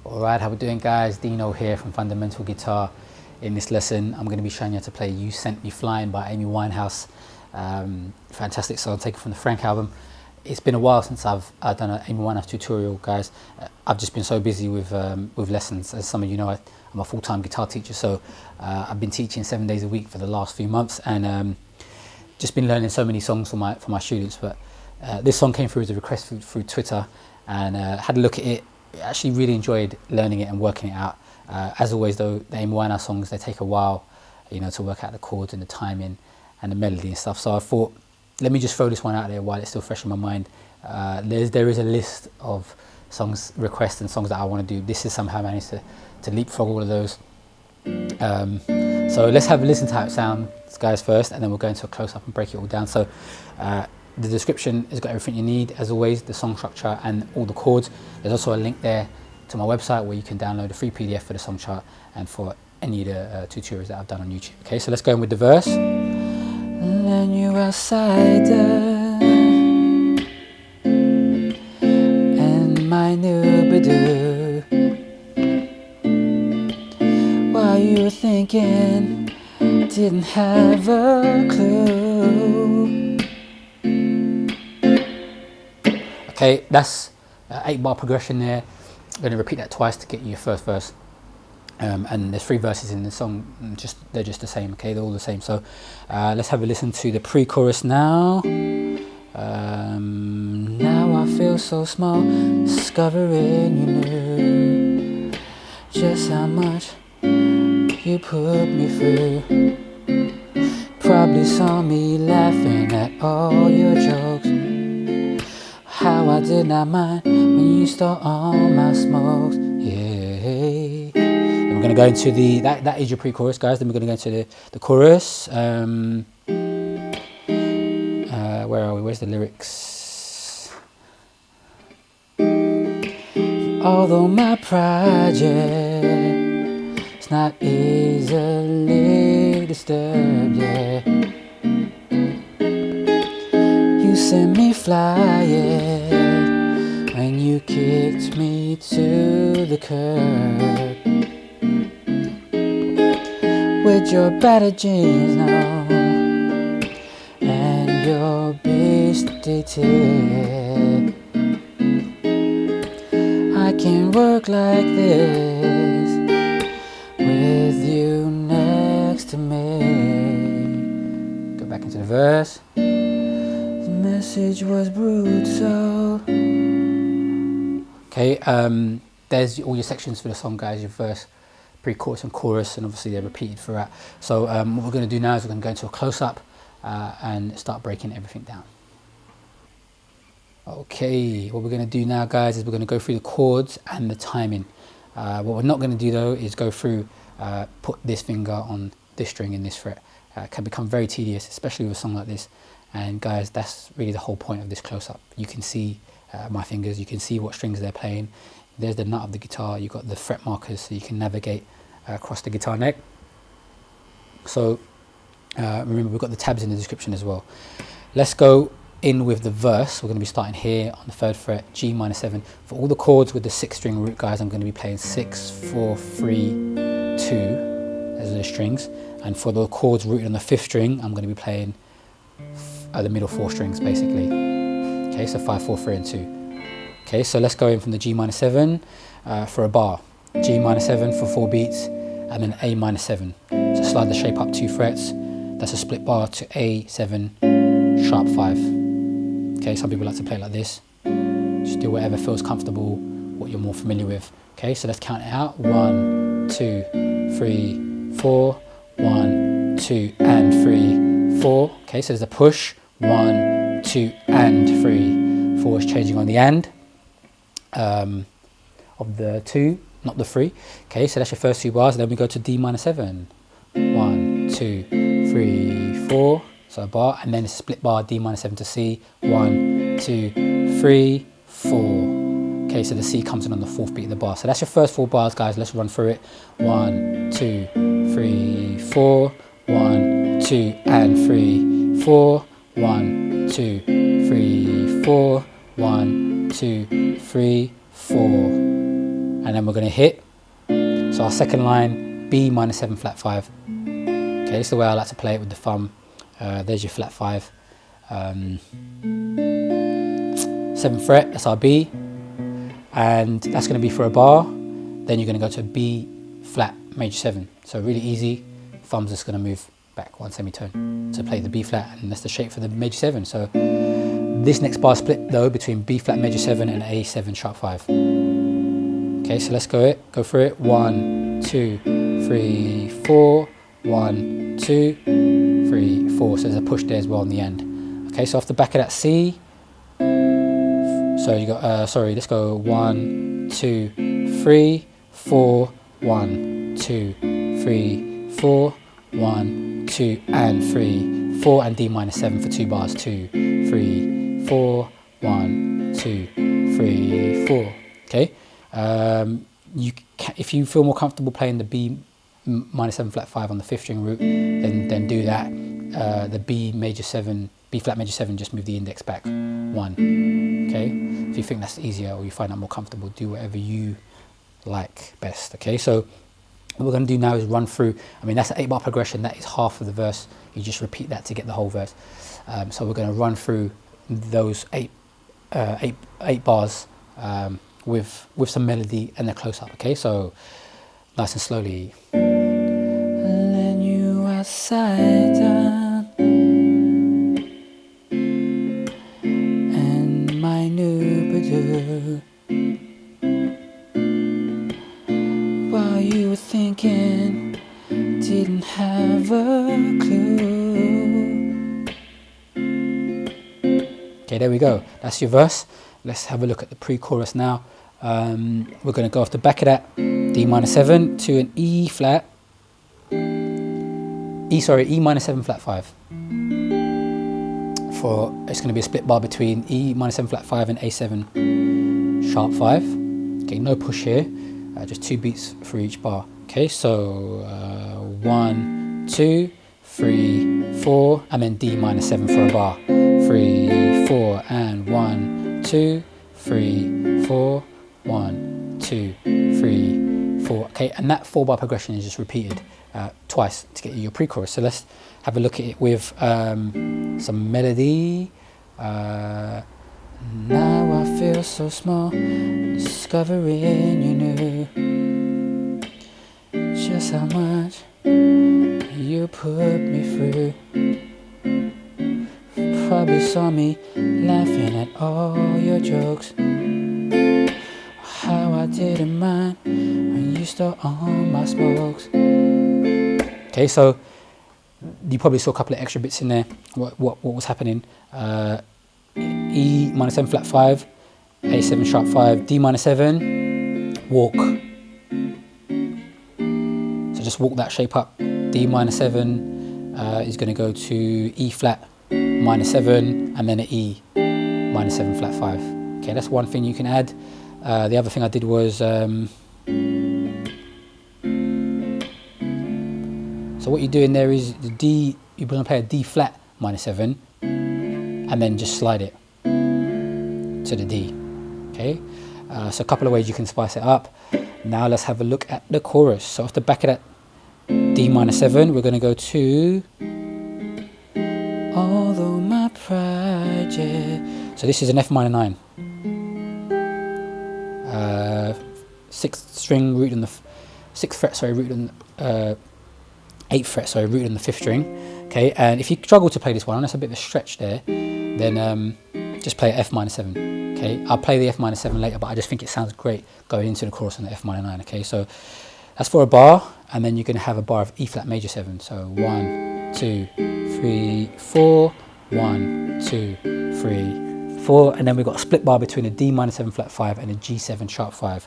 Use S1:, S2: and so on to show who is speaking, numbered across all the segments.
S1: Alright, how we doing, guys? Dino here from Fundamental Guitar. In this lesson, I'm going to be showing you how to play You Sent Me Flying by Amy Winehouse. Fantastic song taken from the Frank album. It's been a while since I've done an Amy Winehouse tutorial, guys. I've just been so busy with lessons. As some of you know, I'm a full-time guitar teacher, so I've been teaching 7 days a week for the last few months, and just been learning so many songs for my students. But this song came through as a request through Twitter, and had a look at it. Actually really enjoyed learning it and working it out. As always though, the Amy Winehouse songs, they take a while, you know, to work out the chords and the timing and the melody and stuff. So I thought, let me just throw this one out there while it's still fresh in my mind. There is a list of songs requests and songs that I want to do. This is somehow managed to leapfrog all of those. So let's have a listen to how it sounds, guys, first, and then we'll go into a close-up and break it all down. So the description has got everything you need, as always, the song structure and all the chords. There's also a link there to my website where you can download a free PDF for the song chart and for any of the tutorials that I've done on YouTube. Okay, so let's go in with the verse. Then you outsider and my new badoo, while you were thinking, didn't have a clue. Okay, that's 8-bar progression there. I'm going to repeat that twice to get you your first verse. And there's 3 verses in the song, they're just the same, okay? They're all the same. So let's have a listen to the pre-chorus now. Now I feel so small, discovering you knew just how much you put me through. Probably saw me laughing at all your jokes. How I did not mind when you stole all my smokes. Yeah. And we're going to go into that is your pre-chorus, guys. Then we're going to go into the chorus. Where are we? Where's the lyrics? Although my project's not easily disturbed, yeah, you sent me flying when you kicked me to the curb. With your battered jeans now and your beastly tip, I can't work like this with you next to me. Go back into the verse. Message was brutal. Okay, there's all your sections for the song, guys. Your verse, pre-chorus and chorus, and obviously they're repeated throughout. So what we're going to do now is we're going to go into a close-up and start breaking everything down. Okay, what we're going to do now, guys, is we're going to go through the chords and the timing. What we're not going to do though is go through, put this finger on this string in this fret. It can become very tedious, especially with a song like this. And guys, that's really the whole point of this close-up. You can see my fingers, you can see what strings they're playing. There's the nut of the guitar, you've got the fret markers so you can navigate across the guitar neck. So remember, we've got the tabs in the description as well. Let's go in with the verse. We're going to be starting here on the 3rd fret, G minor 7. For all the chords with the 6-string root, guys, I'm going to be playing 6, 4, 3, 2 as the strings. And for the chords rooted on the 5th string, I'm going to be playing the middle 4 strings basically. Okay, so 5, 4, 3 and 2. Okay, so let's go in from the G minor 7 for a bar. G minor 7 for 4 beats, and then A minor 7. So slide the shape up 2 frets. That's a split bar to A7 sharp 5. Okay, some people like to play it like this. Just do whatever feels comfortable, what you're more familiar with. Okay, so let's count it out. 1, 2, 3, 4. 1, 2 and 3, 4. Okay, so there's a push. 1, 2 and 3. 4 is changing on the and of the 2, not the 3. Okay, so that's your first 2 bars. Then we go to D minor 7. 1, 2, 3, 4. So a bar, and then a split bar, D minor 7 to C. 1, 2, 3, 4. Okay, so the C comes in on the 4th beat of the bar. So that's your first 4 bars, guys. Let's run through it. 1, 2, 3, 4. 1, 2 and 3, 4. 1, 2, 3, 4. 1, 2, 3, 4. And then we're going to hit. So our second line, B minor 7 flat 5. Okay, this is the way I like to play it with the thumb. There's your flat 5. 7th fret, that's our B, and that's going to be for a bar. Then you're going to go to B flat major 7. So really easy. Thumb's just going to move back 1 semitone to play the B flat, and that's the shape for the major 7. So this next bar split though between B flat major 7 and A7 sharp 5. Okay, so let's go through it. 1, 2, 3, 4. 1, 2, 3, 4. So there's a push there as well in the end. Okay, so off the back of that C. So you got let's go 1, 2, 3, 4. 1, 2, 3, 4. 1, 2, and 3, 4, and D minor 7 for 2 bars. 2, 3, 4. 1, 2, 3, 4. Okay. If you feel more comfortable playing the B minor 7 flat 5 on the 5th string root, then do that. The B flat major 7, just move the index back 1. Okay. If you think that's easier or you find that more comfortable, do whatever you like best. Okay. So what we're going to do now is run through. I mean, that's an 8-bar progression. That is half of the verse. You just repeat that to get the whole verse. So we're going to run through those eight bars with some melody and a close up. Okay, so nice and slowly. Let you outside down, and my new Badoo. While you were thinking, didn't have a clue. Okay, there we go. That's your verse. Let's have a look at the pre-chorus now. We're going to go off the back of that D minor 7 to an E flat. E minor 7 flat 5. It's going to be a split bar between E minor 7 flat 5 and A7 sharp 5. Okay, no push here. Just 2 beats for each bar. Okay, so 1, 2, 3, 4, and then D minor 7 for a bar. 3, 4, and 1, 2, 3, 4, 1, 2, 3, 4. Okay, and that 4-bar progression is just repeated twice to get you your pre-chorus. So let's have a look at it with some melody. Now I feel so small, discovering you knew just how much you put me through. Probably saw me laughing at all your jokes, how I didn't mind when you stole all my smokes. Okay, so you probably saw a couple of extra bits in there. What was happening? E minor 7 flat 5, A7 sharp 5, D minor 7, walk. So just walk that shape up. D minor 7 is going to go to E flat minor 7, and then an E minor 7 flat 5. Okay, that's one thing you can add. The other thing I did was so what you're doing there is the D. You're going to play a D flat minor 7, and then just slide it to the D. Okay, so a couple of ways you can spice it up. Now let's have a look at the chorus. So off the back of that D minor 7, we're going to go to although my pride, yeah. So this is an F minor 9. 6th string rooted on the 6th fret, sorry, rooted on 8th fret, sorry, rooted on the 5th string. Okay, and if you struggle to play this one, and that's a bit of a stretch there, then just play F minor 7. Okay, I'll play the F minor 7 later, but I just think it sounds great going into the chorus on the F minor 9. Okay, so that's for a bar, and then you're going to have a bar of E flat major 7. So 1, 2, 3, 4, 1, 2, 3, 4, and then we've got a split bar between a D minor 7 flat 5 and a G7 sharp 5.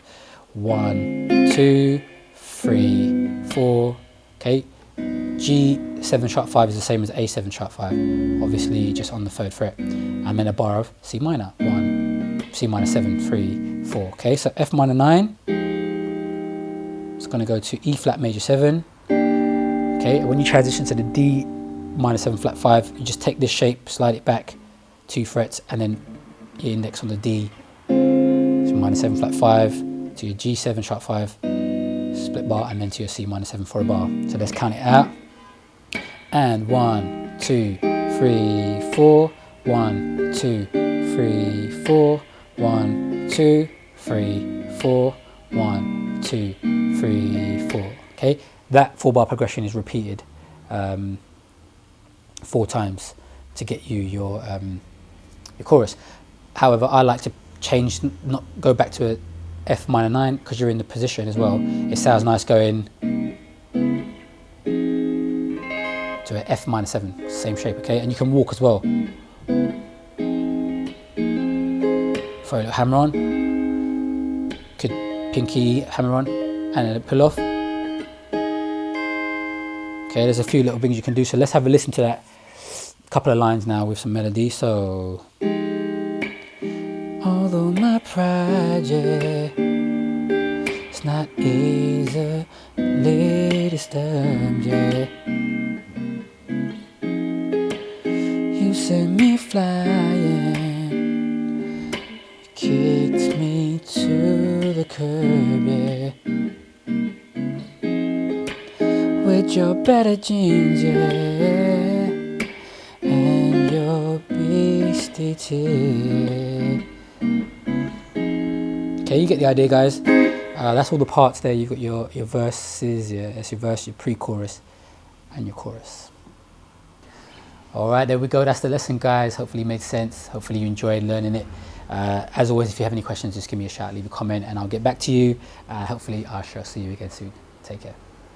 S1: 1, 2, 3, 4. Okay, G7 sharp 5 is the same as A7 sharp 5, obviously just on the 3rd fret, and then a bar of C minor 1, C minor 7, 3, 4. Okay, so F minor 9. It's going to go to E flat major 7. Okay, and when you transition to the D minor 7 flat 5, you just take this shape, slide it back 2 frets, and then your index on the D. So minor 7 flat 5, to your G7 sharp 5 split bar, and then to your C minor 7 for a bar. So let's count it out. And 1, 2, 3, 4. 1, 2, 3, 4. 1, 2, 3, 4. 1, 2, 3, 4. Okay, that 4-bar progression is repeated 4 times to get you your chorus. However, I like to change, not go back to a F minor 9, because you're in the position as well. It sounds nice going to a F minor 7, same shape, okay? And you can walk as well. Throw a little hammer on, could pinky hammer on, and then pull off. Okay, there's a few little things you can do, so let's have a listen to that couple of lines now with some melody. So, although my project it's not easy, latest yeah. You sent me flying, kicked me to the curb, yeah. With your better jeans, yeah, and your beastie teeth. Okay, you get the idea, guys. That's all the parts there. You've got your verses, yeah, that's your verse, your pre-chorus, and your chorus. All right, there we go. That's the lesson, guys. Hopefully it made sense. Hopefully you enjoyed learning it. As always, if you have any questions, just give me a shout, leave a comment, and I'll get back to you. Hopefully I shall see you again soon. Take care.